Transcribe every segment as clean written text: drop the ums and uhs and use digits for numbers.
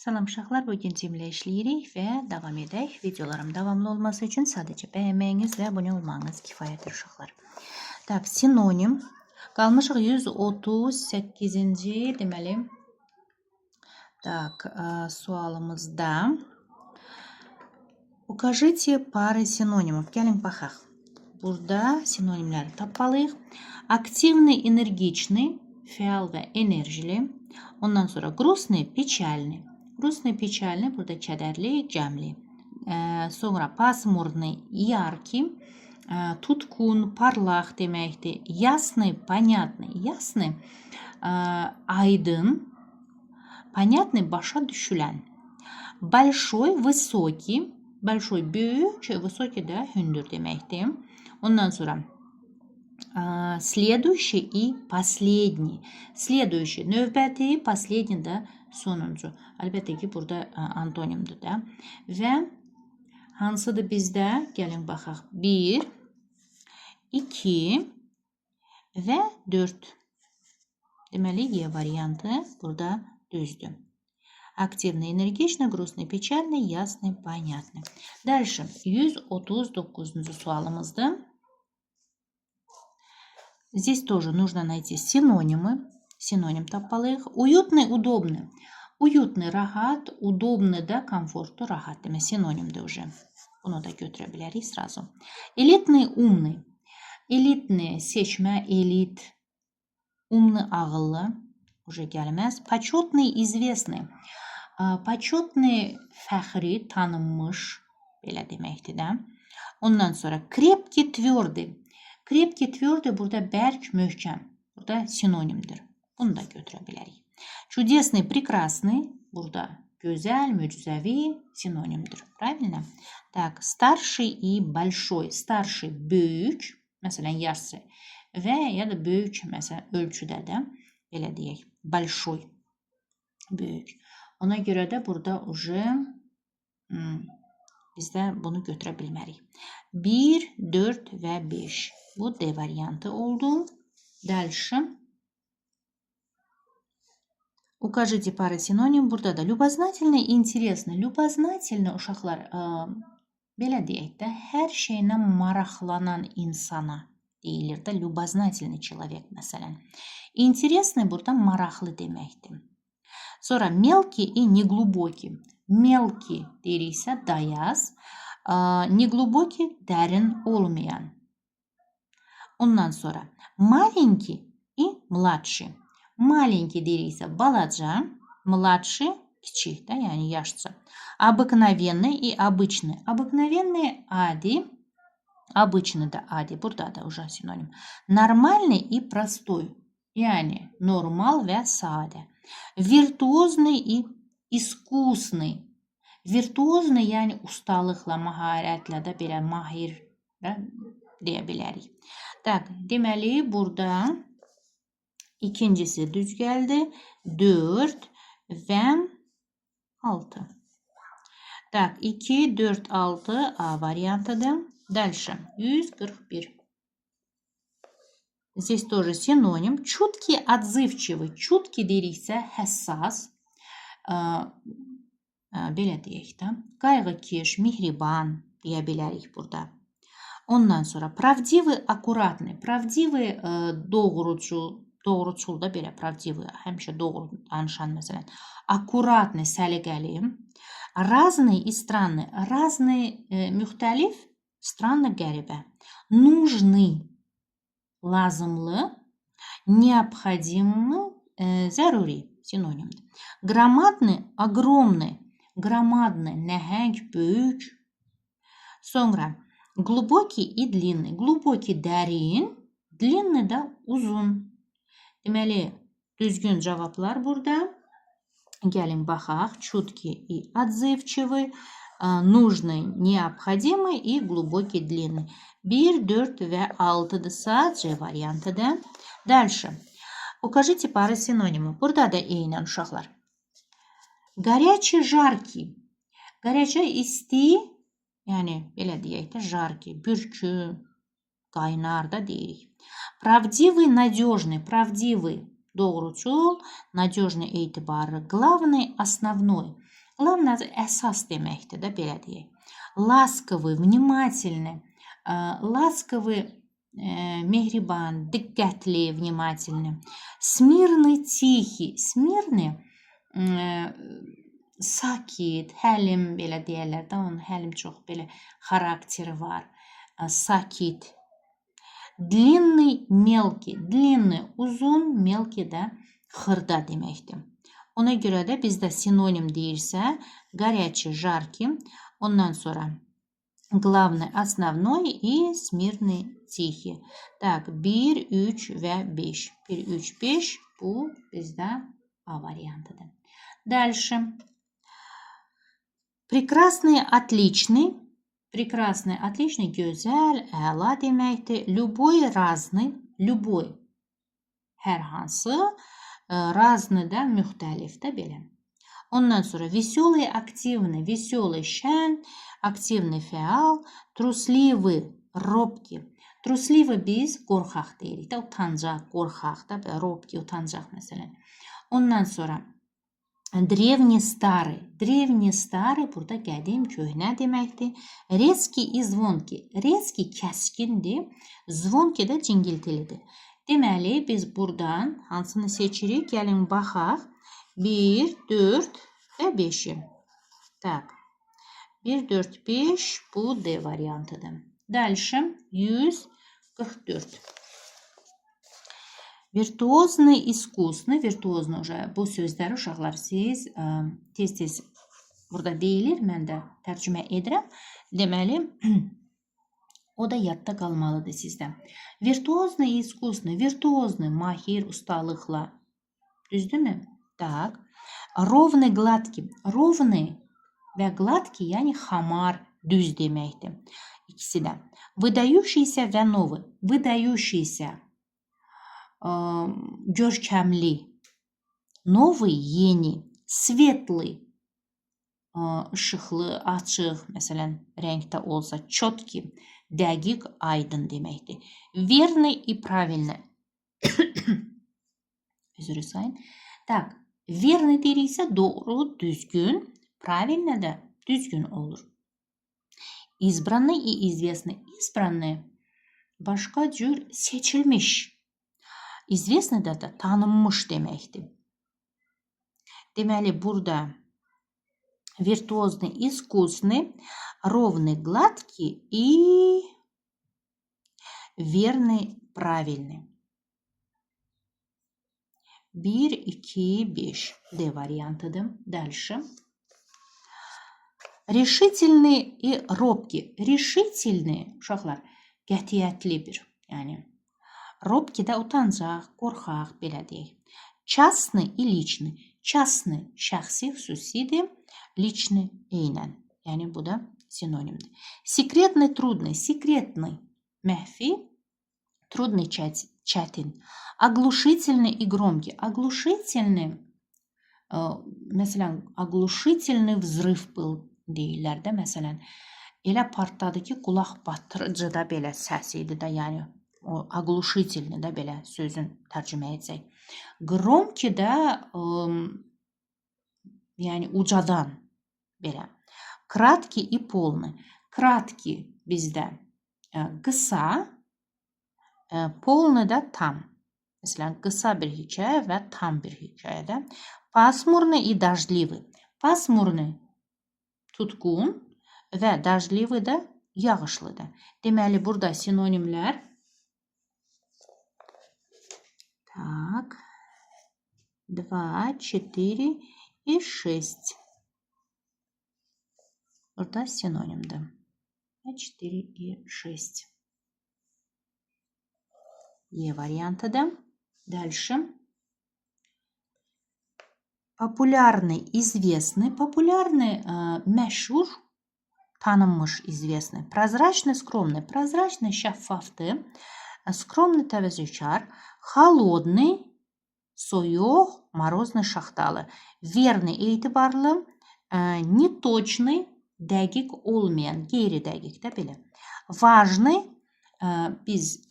Salam uşaqlar, bugün cimlə işləyirik və davam edək. Videolarım davamlı olması üçün sadəcə bəyənməyiniz və abunə olmağınız kifayətdir uşaqlar. Tak, sinonim. Qalmışıq 138-ci deməli. Tak, sualımızda. Укажите pары синонимов. Gəlin baxaq. Burada sinonimləri tapmalıyıq. Aktivni, энергичный, fəal və enerjili. Ondan sonra грустный, печальный. Грустный, печальный burada kədərli, qəmli. Sonra пасмурный, яркий, tutkun, parlaq deməkdir. Ясный, понятный. Ясный, aydın, понятный, başa düşülən. Большой, высокий. Большой, büyük, высокий də hündür deməkdir. Ondan sonra следующий и последний. Следующий növbəti, последний də sonuncu. Əlbəttə ki, burada antonimdir də. Və hansıdır bizdə? Gəlin baxaq. 1, 2 və 4. Deməli, E variantı burada düzdür. Активный, энергичный, грустный, печальный, ясный, понятный. Дальше 139 sualımızdır. Здесь тоже нужно найти синонимы. Синоним tapmalıyıq. Уютный, удобный. Уютный, rahat, удобный da комфортlu, rahat demək. Sinonimdir уже. Bunu da götürə bilərik sразу. Элитный, умный. Элитный, seçmə, elit. Умный, ağıllı. Уже gəlməz. Почетный, известный. Почетный, fəxri, tanınmış. Belə deməkdir də. Ondan sonra крепкий, tвердый. Крепкий, tвердый burada bərk, möhkəm. Burada sinonimdir. Bunu da götürə bilərik. Чудесный, прекрасный. Burada gözəl, möcüzəvi sinonimdir. Правильно? Так, старший и большой. Старший, böyük. Məsələn, yaşlı. Və ya da böyük, məsələn, ölçüdə də. Belə deyək. Большой. Böyük. Ona görə də burada уже biz də bunu götürə bilmərik. 1, 4 və 5. Bu D variantı oldu. Дальше. Укажите pары синоним. Burada da любознательный, интересный. Любознательный uşaqlar belə deyək də, hər şeylə maraqlanan insana deyilir də, любознательный человек məsələn. Интересный burada maraqlı deməkdir. Sonra мелкий и неглубокий. Mелкий deyiriksə dayaz, неглубокий dərin olmayan. Ondan sonra маленький и mладший. Маленький deyiriksə balaca, mладший kiçik də, yəni yaşca. Обыкновенный и обычный. Обыкновенный adi, обычный da adi. Burada da уже sinonim. Нормальный и простой. Yəni normal və sadə. Virtuozный и искусный. Virtuozный yəni ustalıqla, maharətlə də belə mahir deyə bilərik. Tak, deməli burada ikincisi düz gəldi. 4 və 6. Tak, 2, 4, 6 A variantıdır. Дальше 141. Здесь тоже синоним. Чуткий, отзывчивый. Чуткий deyiriksə həssas. Belə deyək də. Qayğıkeş, mehriban deyə bilərik burada. Ondan sonra правдивый, аккуратный. Правдивый, doğruçul da belə правдивый. Həmişə doğru danışan məsələn. Аккуратный, səliqəli. Разный и странный. Разный, müxtəlif, странный, qəribə. Нужный, lazımlı. Необходимый, zəruri, sinonimdir. Громадный, огромный. Громадный, nəhəng, böyük. Sonra глубокий и длинный. Глубокий, dərin. Длинный da uzun. Deməli, düzgün cavablar burada. Gəlin baxaq. Чуткий и отзывчивый. Нужный, необходимый и глубокий, длинный. 1, 4 və 6-dırsa C variantıdır. Дальше. Укажите pары синонимы. Burada da eynən uşaqlar. Горячий, жаркий. Горячий, isti, yəni belə deyək də, жаркий, bürkü, qaynar da deyirik. Правдивый, надежный. Правдивый, doğruçul, надежный, etibarlı, главный, основной. Главный əsas deməkdir də, belə deyək. Ласковый, внимательный, ласковый, mehriban, diqqətli, внимательный. Смирный, тихий. Смирный, sakit, həlim belə deyirlər də, onun həlim çox belə xarakteri var. Sakit. Длинный, мелкий. Длинный, uzun, mелкий də xırda deməkdir. Ona görə də bizdə sinonim deyirsə, горячий, жаркий, ondan sonra главный, основной и смирный, тихий. Так, 1, 3 və 5. 1, 3, 5 bu bizdə A variantıdır. Дальше. Прекрасный, отличный. Прекрасный, отличный, gözəl, əla deməkdir. Любой, разный. Любой, hər hansı. Разный da, müxtəlif də belə. Ondan sonra веселый, активный. Веселый, şən. Активный, fəal. Трусливый, робкий. Трусливый biz qorxaq deyirik də, utancaq, qorxaq da, робкий, utancaq məsələn. Ondan sonra древний, старый. Древний, старый burada qədim, köhnə deməkdir. Резкий и звонкий. Резкий kəskindir. Звонкий də cingiltilidir. Deməli biz buradan hansını seçirik? Gəlin baxaq. 1, 4 və 5-i. Tak. 1, 4, 5 bu D variantıdır. Dальше 144. Virtuozный, искусный. Virtuozный уже bu sözləri uşaqlar siz tez-tez burada deyilir. Mən də tərcümə edirəm. Deməli o da yadda qalmalıdır sizdə. Virtuozный, искусный. Virtuozный, mahir, ustalıqla. Düzdürmü? Так. Ровный, gladkий. Ровный və gladkий, yəni xamar, düz deməkdir. İkisi də. Выдающийся və новый. Выдающийся, görkəmli. Новый, yeni. Svetli, işıqlı, açıq, məsələn, rəngdə olsa, çotki, dəqiq, aydın deməkdir. Verный и правильный. Üzr sayın. Tak, verный deyiriksə doğru, düzgün, правильно da düzgün olur. İzbranный и известный. İzbranный başqa cür seçilmiş. İzvesni də tanınmış deməkdir. Deməli, burada virtuozный, искусный, ровный, gladkий и verный, правильный. 1, 2, 5. D variantıdır. Дальше. Решительный и робкий. Решительный, uşaqlar, qətiyyətli bir. Yəni, робкий də utancaq, qorxaq, belə deyək. Частный и личный. Частный, şəxsi, xüsusidir. Личный, eynən. Yəni, bu da sinonimdir. Секретный, трудный. Секретный, məxfi. Трудный, çətin. Оглушительный и громкий. Оглушительный, məsələn, оглушительный взрыв был deyirlər də, məsələn. Elə partladı ki, qulaq batırıcı da belə səs idi də, yəni o оглушительный də belə sözün tərcümə edəcək. Громкий də yəni ucadan belə. Краткий и полный. Краткий bizdə qısa, полный da tam. Məsələn, qısa bir hekayə və tam bir hekayədə. Пасмурный и дождливый. Пасмурный tutqun və dождливый da yağışlıdır. Deməli, burada sinonimlər так 2, 4 и 6. Burada sinonimdir. 4 и 6. E variantıdır. Дальше. Популярный, известный. Популярный, məşhur, tanınmış, известный. Прозрачный, скромный. Прозрачный, şəffafdır. Скромный, təvəzzökar. Холодный, soyuq, морозный, şaxtalı. Verный, etibarlı. Netoçный, dəqiq olmayan, qeyri-dəqiq də belə. Важный, biz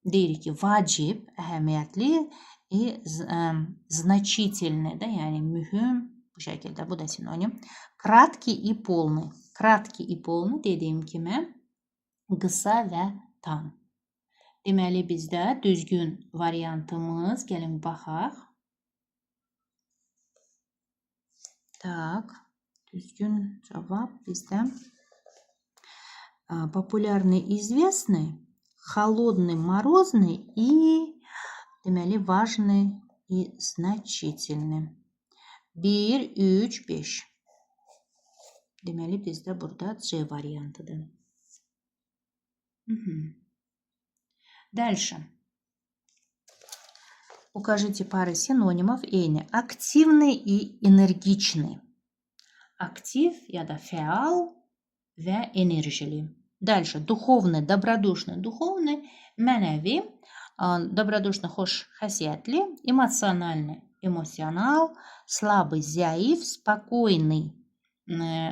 deyirik ki, vacib, əhəmiyyətli. значительный da, yani mühim bu şekilde, bu da sinonim. Краткий и полный. Краткий и полный dediğim kimi? Qısa və tam. Deməli bizdə düzgün variantımız, gəlin baxaq. Так, düzgün cavab bizdə популярный, известный, холодный, морозный и deməli важный и значительный. 1, 3, 5. Deməli bizdə burada C variantıdır. Дальше. Укажите пары синонимов eyni. Активный и энергичный. Aktif ya da feal ve enerjili. Дальше. Духовный, добродушный. Духовный, mənəvi, добродушный, xoş xəsiyyətli, эмоциональный, эмоционал, слабый, zəif, спокойный,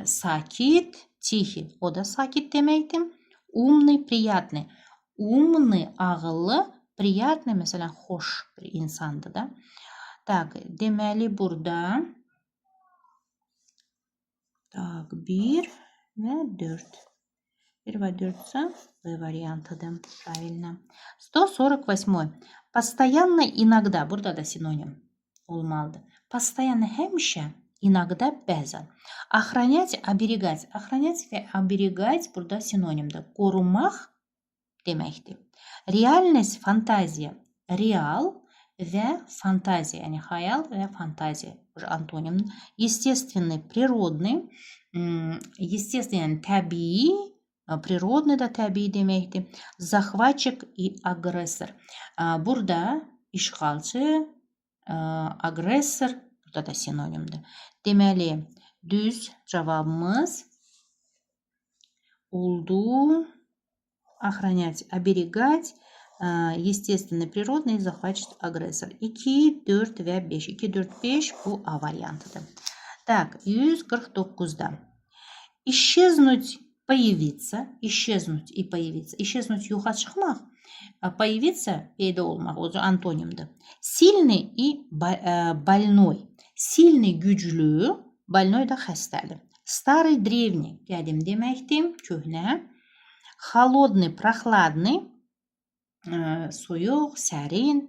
sakit, tixi, o da sakit deməkdir. Умный, приятный. Умный, ağıllı, приятный, mesela xoş bir insandır da. Tak, deməli burada 1 ve 4. 1 ve 4 ise B variantıdır. Правильно. 148. Постоянно, иногда. Burada da sinonim olmalıdır. Постоянно həmişə, иногда bəzən. Охранять, оберегать. Охранять və оберегать burada sinonimdir. Qorumaq deməkdir. Реальность, фантазия. Real və фантазия. Yani hayal və фантазия. Антоним. Естественный, природный. Естественный, yani təbii. Природный da təbii deməkdir. Захватчик и агрессор. Burada işğalçı, agreссor burada da sinonimdir. Deməli, düz cavabımız oldu. Охранять, оберегать, естественный, природный, захватчик, агрессор. 2, 4 və 5. 2, 4, 5 bu A variantıdır. Так, 149'da. Исчезнуть, появиться. Исчезнуть и появиться. Исчезнуть yoxa çıxmaq. Появиться peyda olmaq. O da antonimdir. Сильный и больной. Сильный güclü, больной da xəstədir. Старый, древний, qədim deməkdir, köhnə. Холодный, прохладный, soyuq, sərin.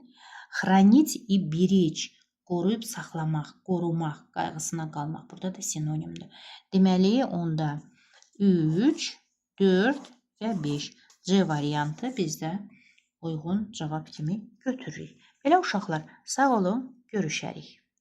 Хранить и беречь, qoruyub saxlamaq, qorumaq, qayğısına qalmaq. Burada da sinonimdir. Deməli, onda 3, 4 və 5. C variantı bizdə uyğun cavab kimi götürürük. Belə uşaqlar, sağ olun, görüşərik.